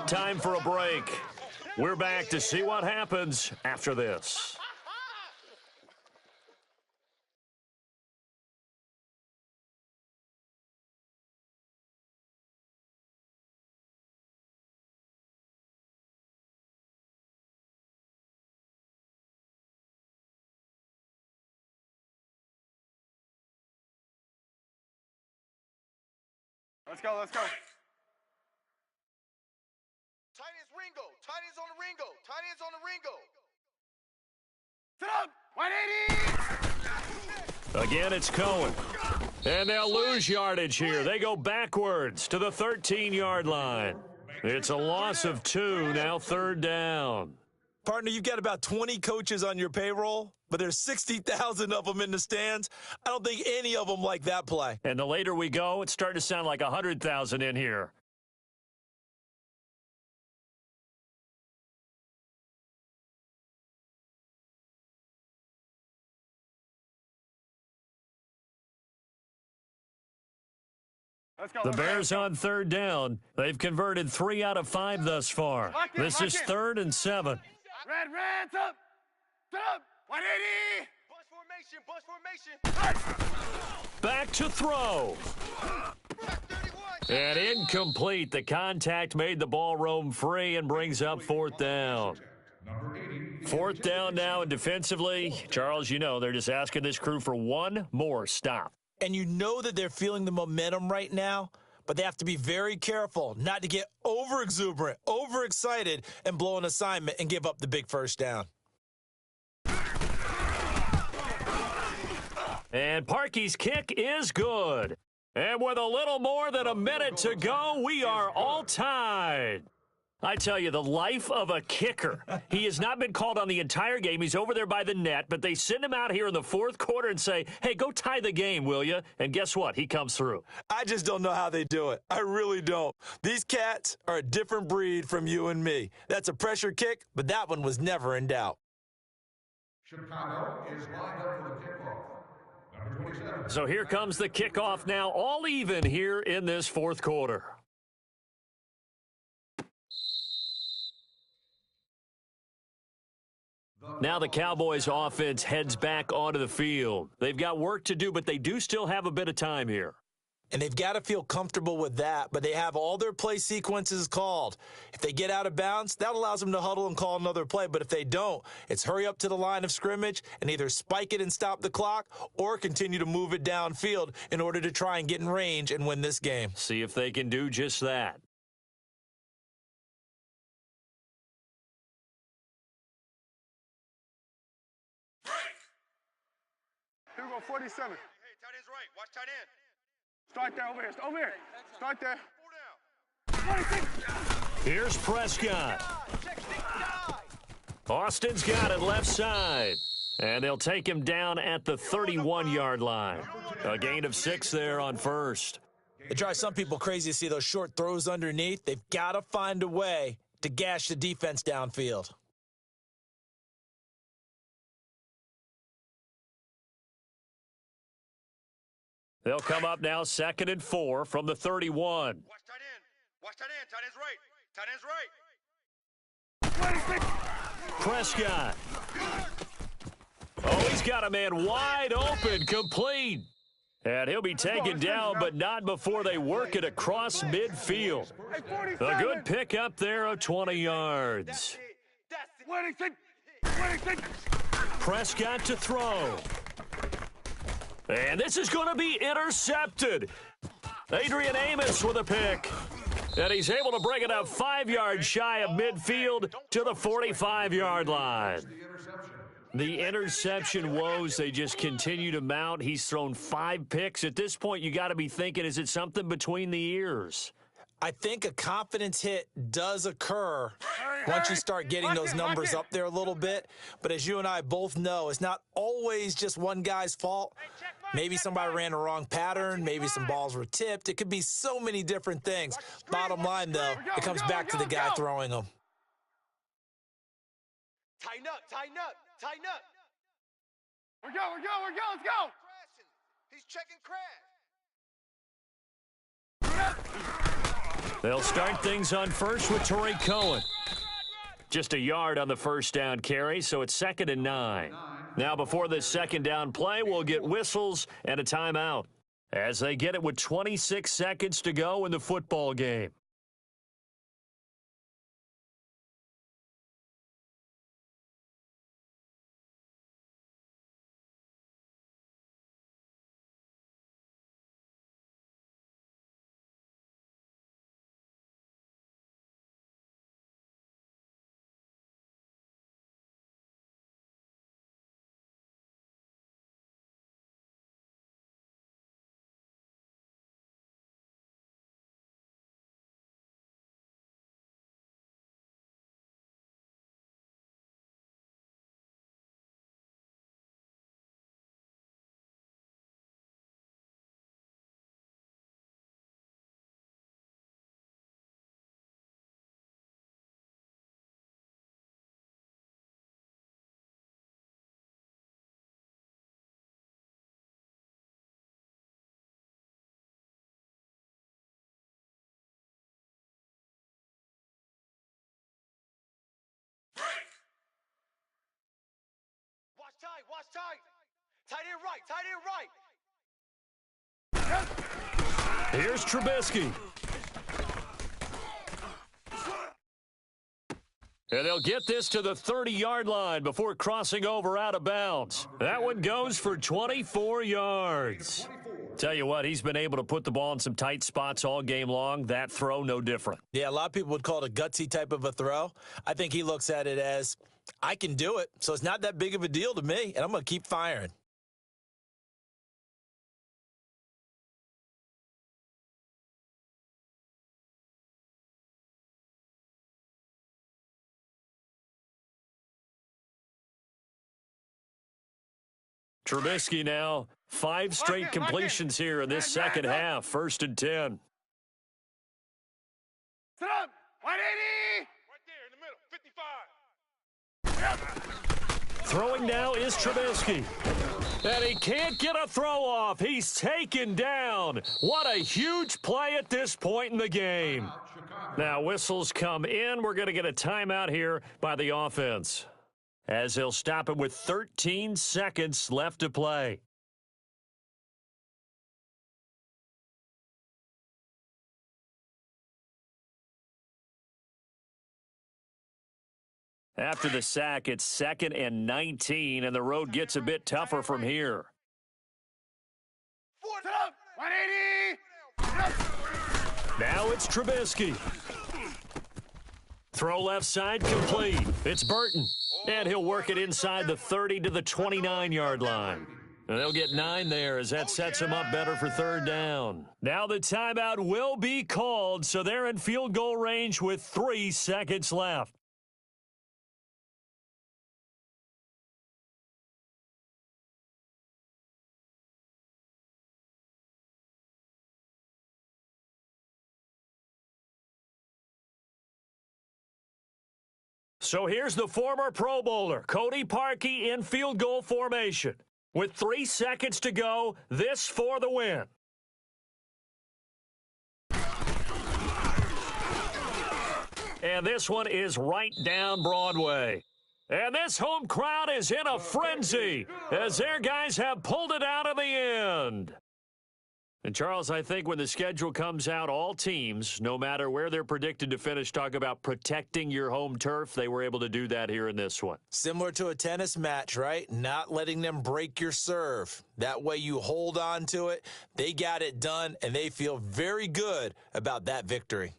Time for a break. We're back to see what happens after this. Let's go, let's go. Tight end's Ringo. Tight end's on the Ringo. Tight end's on the Ringo. Sit up! 180! Again, it's Cohen. And they'll lose yardage here. They go backwards to the 13-yard line. It's a loss of 2, now 3rd down. Partner, you've got about 20 coaches on your payroll, but there's 60,000 of them in the stands. I don't think any of them like that play. And the later we go, it's starting to sound like 100,000 in here. Let's go. The Bears on 3rd down. They've converted 3 out of 5 thus far. This is 3rd and 7. Red, up! Sit up! 180! Bus formation. Back to throw. And incomplete. The contact made the ball roam free and brings up 4th down. 4th down now, and defensively, Charles, you know, they're just asking this crew for one more stop. And you know that they're feeling the momentum right now, but they have to be very careful not to get over-exuberant, over-excited, and blow an assignment and give up the big 1st down. And Parkey's kick is good. And with a little more than a minute to go, we are all tied. I tell you, the life of a kicker. He has not been called on the entire game. He's over there by the net, but they send him out here in the 4th quarter and say, hey, go tie the game, will you? And guess what? He comes through. I just don't know how they do it. I really don't. These cats are a different breed from you and me. That's a pressure kick, but that one was never in doubt. Chicago is lined up for the kickoff. Number 27. So here comes the kickoff now, all even here in this 4th quarter. Now the Cowboys offense heads back onto the field. They've got work to do, but they do still have a bit of time here. And they've got to feel comfortable with that, but they have all their play sequences called. If they get out of bounds, that allows them to huddle and call another play. But if they don't, it's hurry up to the line of scrimmage and either spike it and stop the clock or continue to move it downfield in order to try and get in range and win this game. See if they can do just that. Here we go, 47. Hey, tight end's right. Watch tight end. Start there, over here. Over here. Start there. 4 down. Here's Prescott. Austin's got it left side. And they'll take him down at the 31-yard line. A gain of 6 there on 1st. It drives some people crazy to see those short throws underneath. They've got to find a way to gash the defense downfield. They'll come up now 2nd and 4 from the 31. Watch tight end. Watch tight end. Tight end's right. Tight end's right. Prescott. Oh, he's got a man wide open, complete. And he'll be taken down, but not before they work it across midfield. A good pickup there of 20 yards. 26. Prescott to throw. And this is going to be intercepted. Adrian Amos with a pick. And he's able to bring it up 5 yards shy of midfield to the 45-yard line. The interception woes, they just continue to mount. He's thrown 5 picks. At this point, you got to be thinking, is it something between the ears? I think a confidence hit does occur once you start getting those numbers up there a little bit. But as you and I both know, it's not always just one guy's fault. Maybe somebody ran a wrong pattern. Maybe some balls were tipped. It could be so many different things. Bottom line, though, it comes back to the guy throwing them. Tighten up. Tighten up. Tighten up. We're go. Let's go. He's checking crash. They'll start things on 1st with Tariq Cohen. Just a yard on the 1st down carry, so it's 2nd and 9. Now before this 2nd down play, we'll get whistles and a timeout as they get it with 26 seconds to go in the football game. tight, watch tight. Tight end right, tight end right. Here's Trubisky. And they'll get this to the 30-yard line before crossing over out of bounds. That one goes for 24 yards. Tell you what, he's been able to put the ball in some tight spots all game long. That throw, no different. Yeah, a lot of people would call it a gutsy type of a throw. I think he looks at it as, I can do it, so it's not that big of a deal to me, and I'm going to keep firing. Trubisky now, 5 straight completions here in this second half. 1st and 10. Sit up. 180. Right there in the middle, 55. Throwing now is Trubisky. And he can't get a throw off. He's taken down. What a huge play at this point in the game. Now, whistles come in. We're going to get a timeout here by the offense, as he'll stop it with 13 seconds left to play. After the sack, it's 2nd and 19, and the road gets a bit tougher from here. Sit up. 180. Now it's Trubisky. Throw left side complete. It's Burton. And he'll work it inside the 30 to the 29-yard line. And they'll get 9 there as that sets him up better for 3rd down. Now the timeout will be called, so they're in field goal range with 3 seconds left. So here's the former Pro Bowler, Cody Parkey, in field goal formation. With 3 seconds to go, this for the win. And this one is right down Broadway. And this home crowd is in a frenzy as their guys have pulled it out of the end. And, Charles, I think when the schedule comes out, all teams, no matter where they're predicted to finish, talk about protecting your home turf. They were able to do that here in this one. Similar to a tennis match, right? Not letting them break your serve. That way you hold on to it. They got it done, and they feel very good about that victory.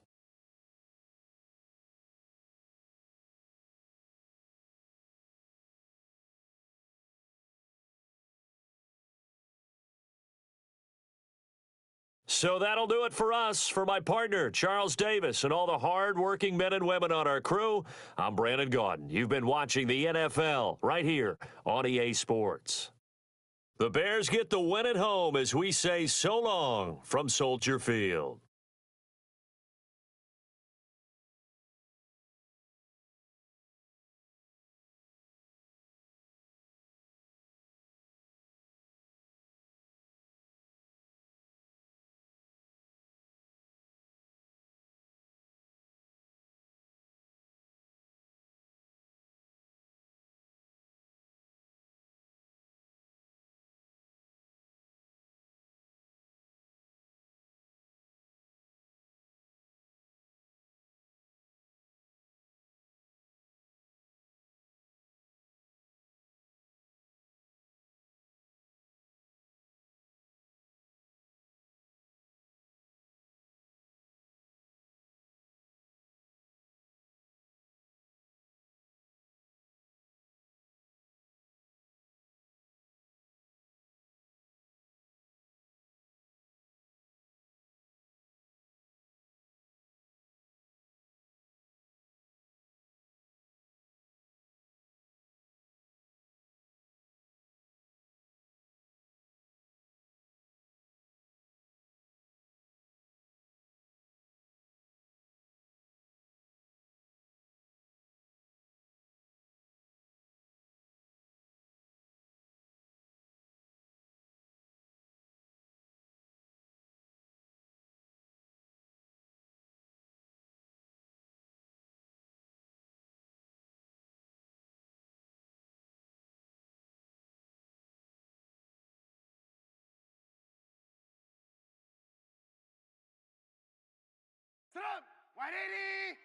So that'll do it for us. For my partner, Charles Davis, and all the hard-working men and women on our crew, I'm Brandon Gaudin. You've been watching the NFL right here on EA Sports. The Bears get the win at home as we say so long from Soldier Field. Sit up! 180!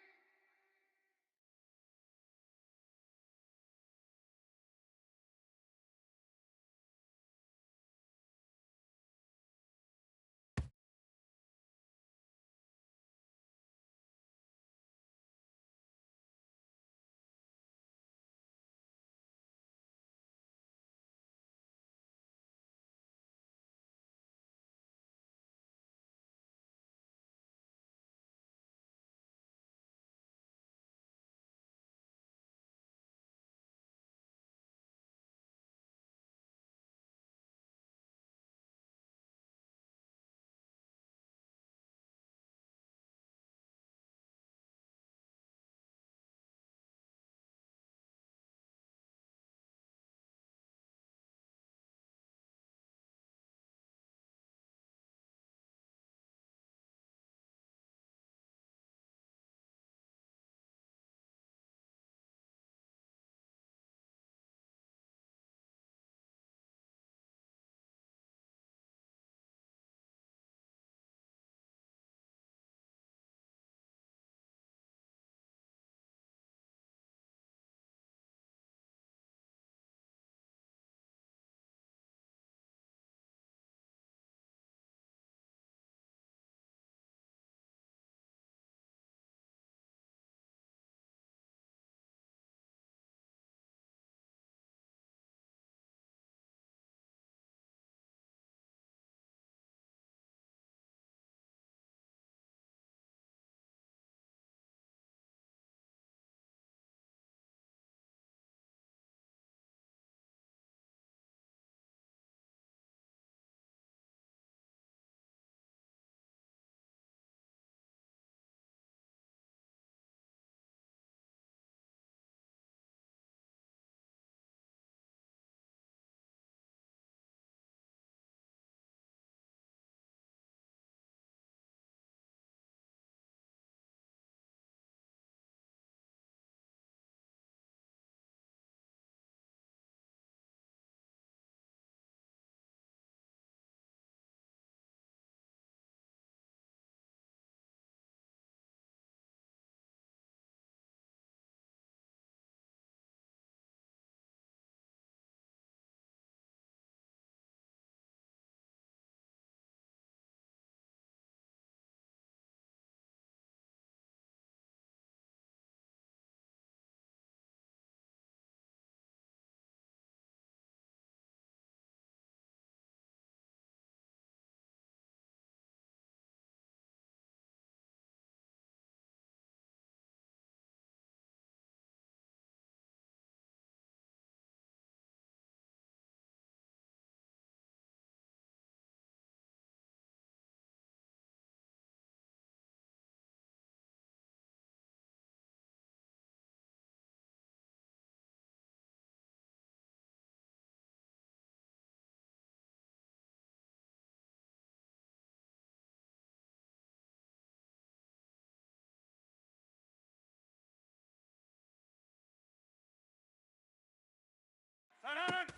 Silent!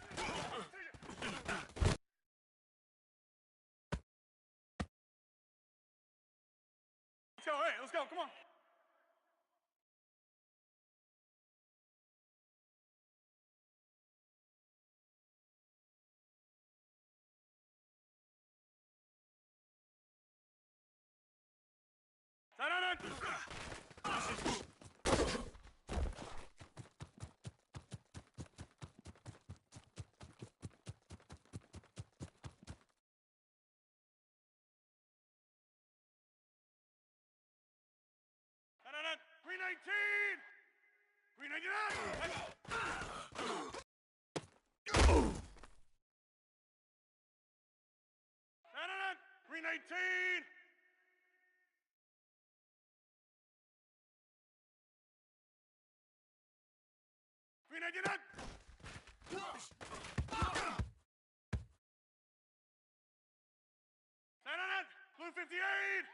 Let's go, hey, let's go, come on. Silent! Silent! 319! 399! Silent! 319! 399! Silent! Blue 58!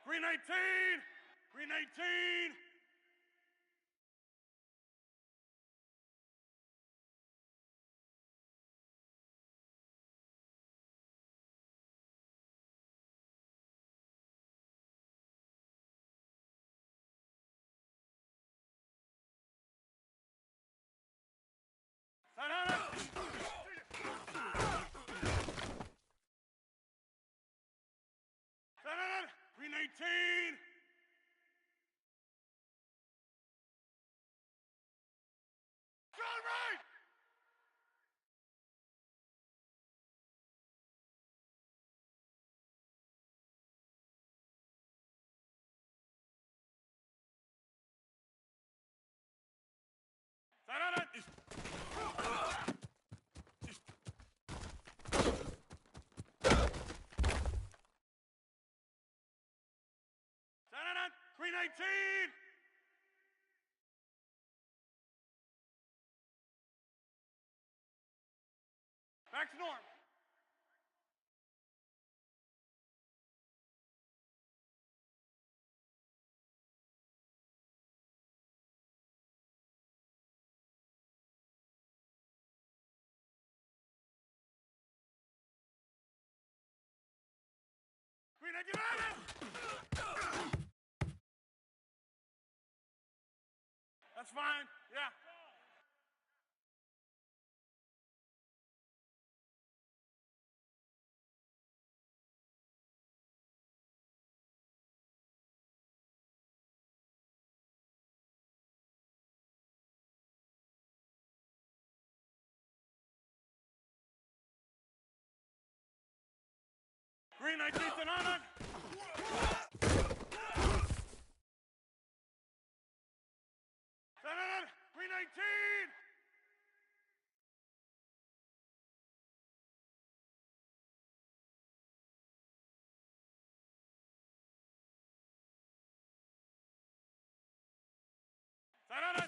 319. 319. Senator, 319. John right. Senator. Senator, 319. Back to norm. Green 99. That's fine. Yeah. Green 19 Sonana. Sonana, 319. Sonana.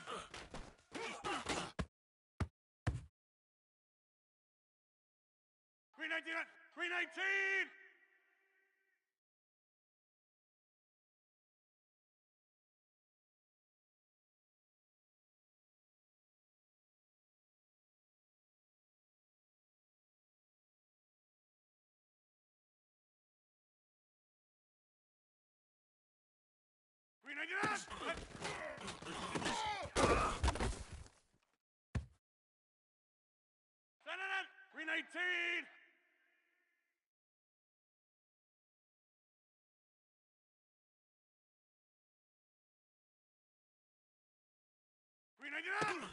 319. 319. Green 99. Sonana, 319. Green 99.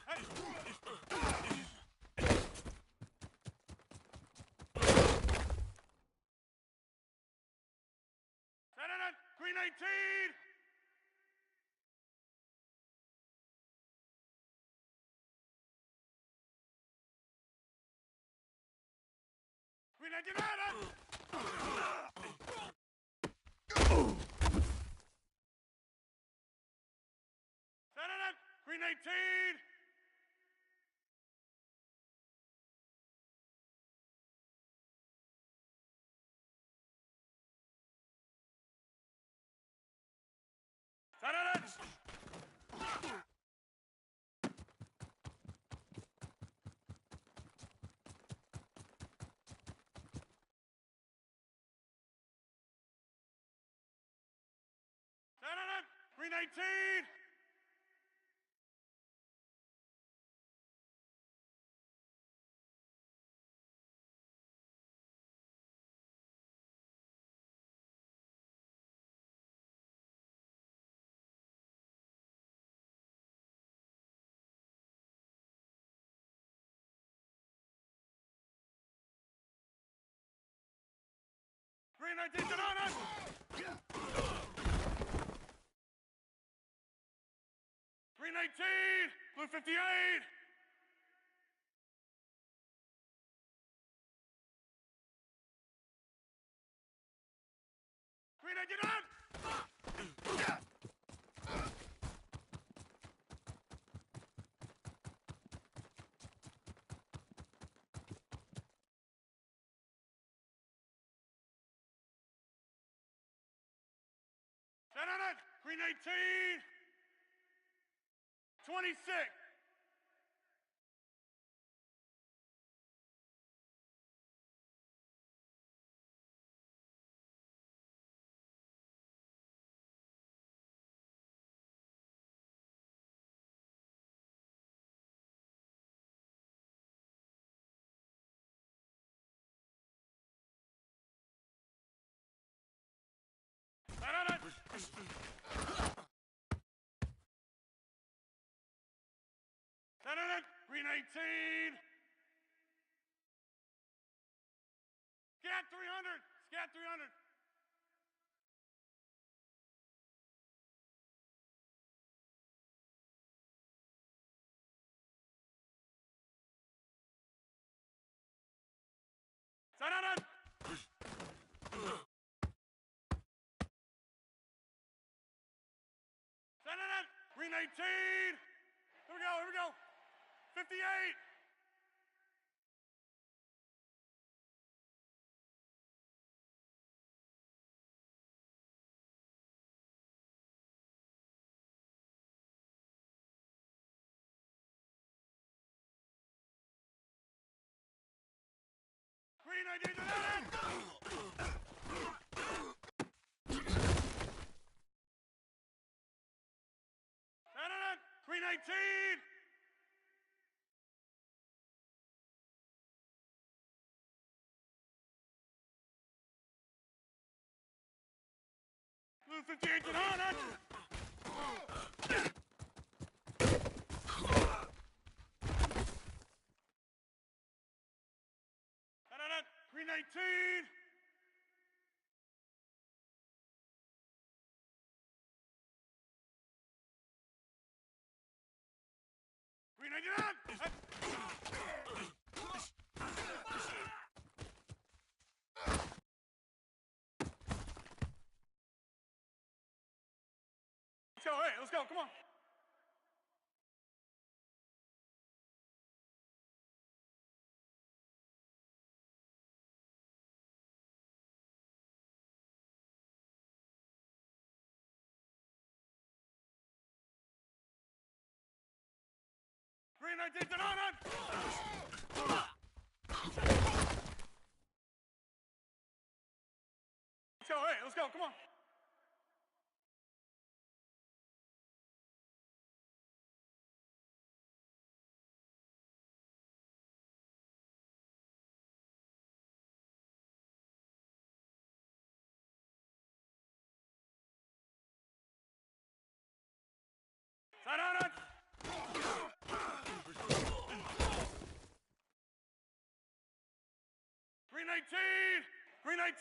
Sonana, 319. Green 99. Sonana, 319. Sonana. Sonana, 319. Green 19 Sonana. 319. Blue 58. Green 99. Green 18. 26. Green 18. Scat 300. Scat 300. Green 18. Here we go. Here we go. 58. Green 19. Green 18. Blue 58 to on. Green 19. Green 19. Let's go, hey, let's go, come on. Green 19 to on. Let's go, hey, let's go, come on. On. Green 19. Green 19.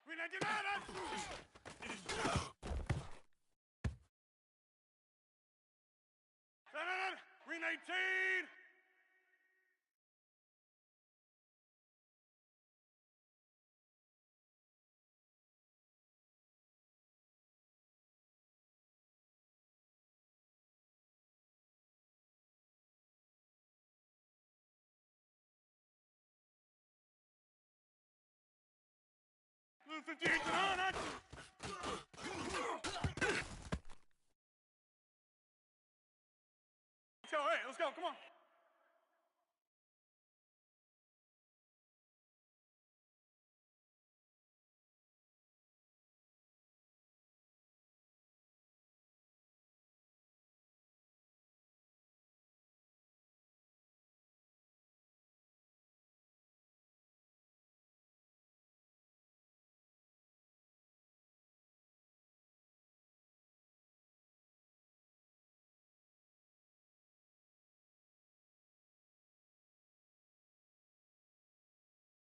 Green 19. Green 19. Blue 58 to on. Let's go, hey, let's go, come on.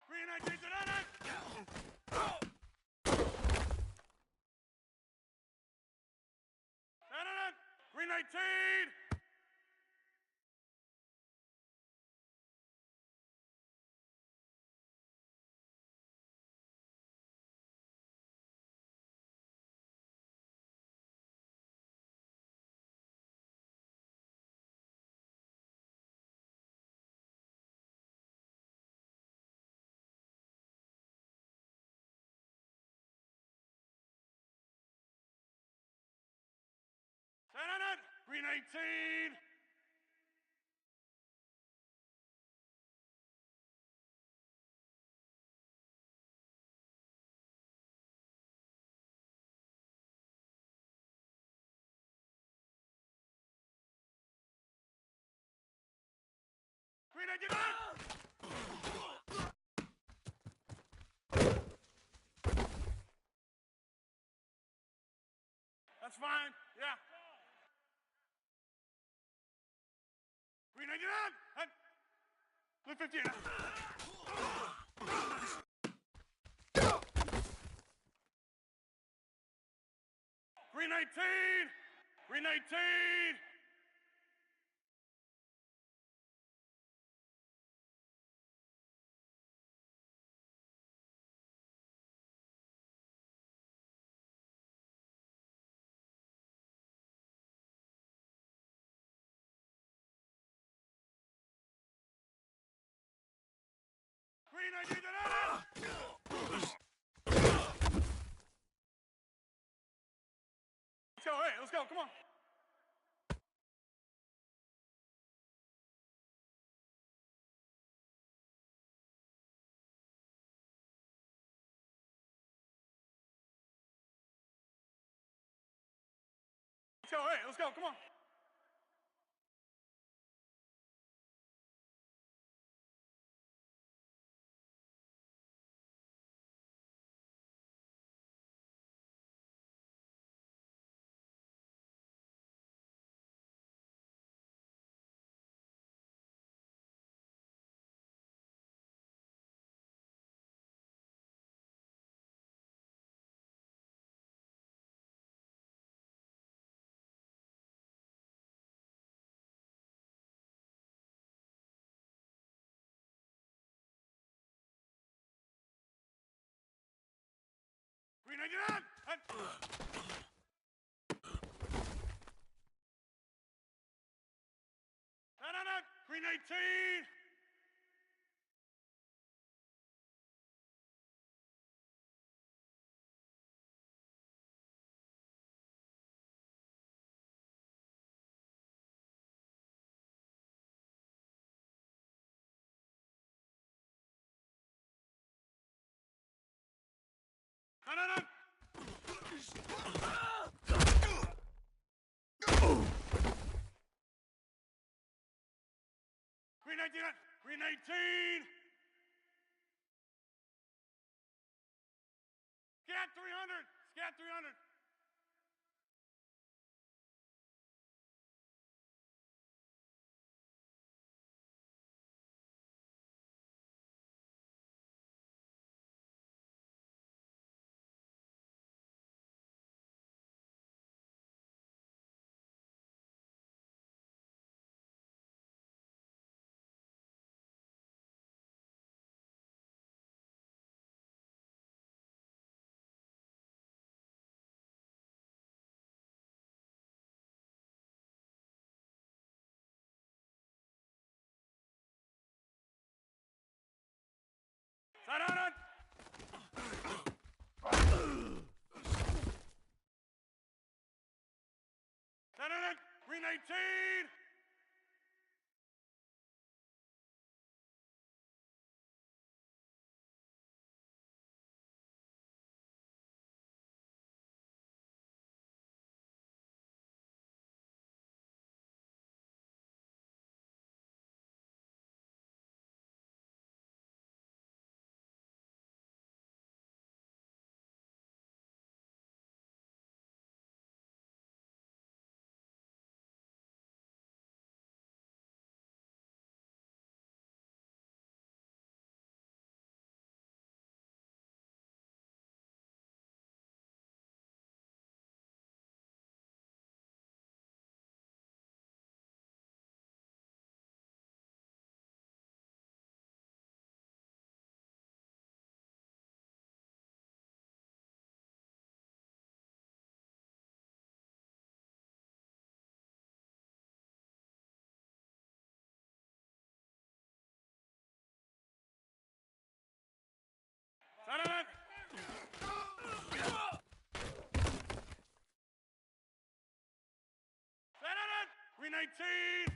Green 19 to on. 319. Senator, 319. That's fine. Yeah. 399 and 315. 319. 319. Let's go, hey, let's go, come on. Let's go, hey, let's go, come on. Green 99 and Green 18. No. 319. 319. Scat 300. Scat 300. Sananan. Sananan. 319. Green 19.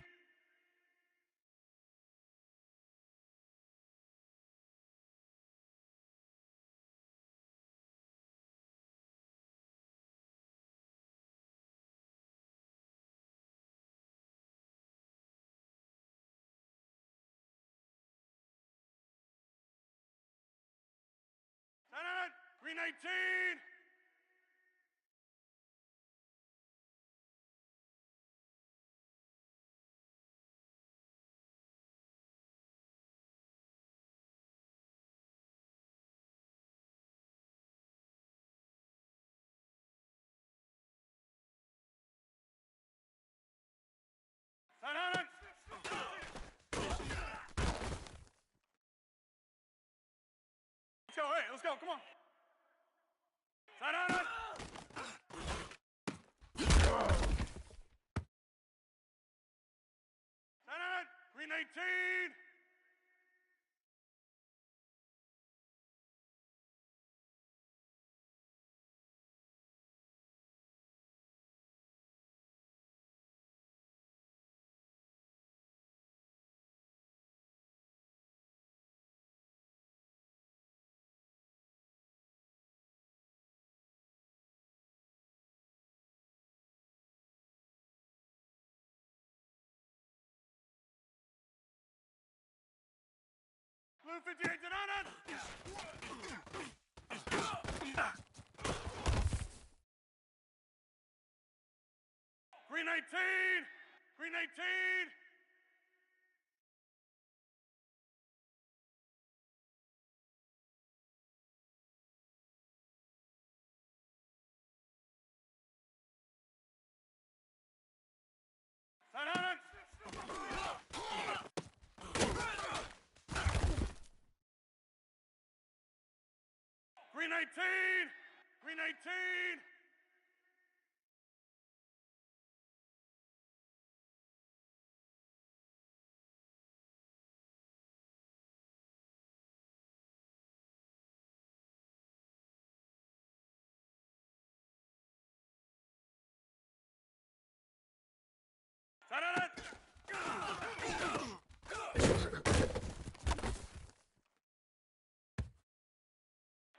Green 19. Let's go, hey, let's go, come on. Green 19. Blue 58 to none. Green 19. Green 19. Green 19. Green 19.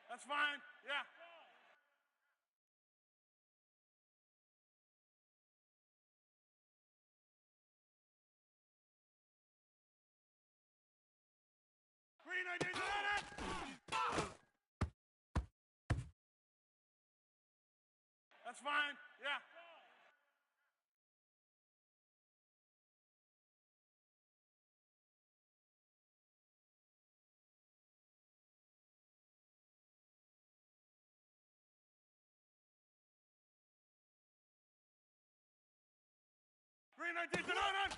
That's fine, yeah. Green 19 to none. That's fine, yeah. Green 19 to none.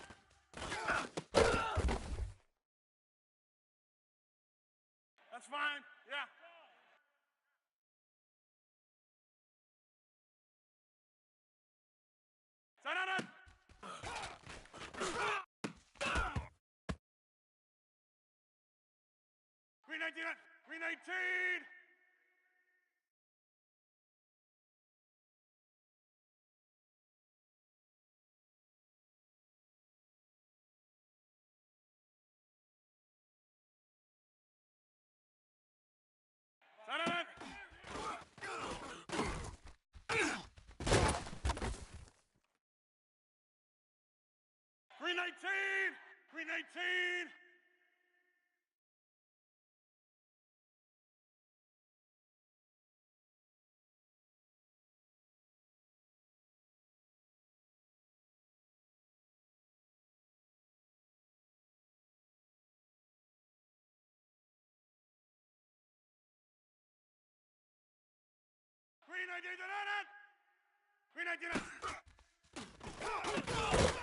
That's fine, yeah. Green 19. Green 19. Green 19. Green 19. Green 19 to none. Green 19.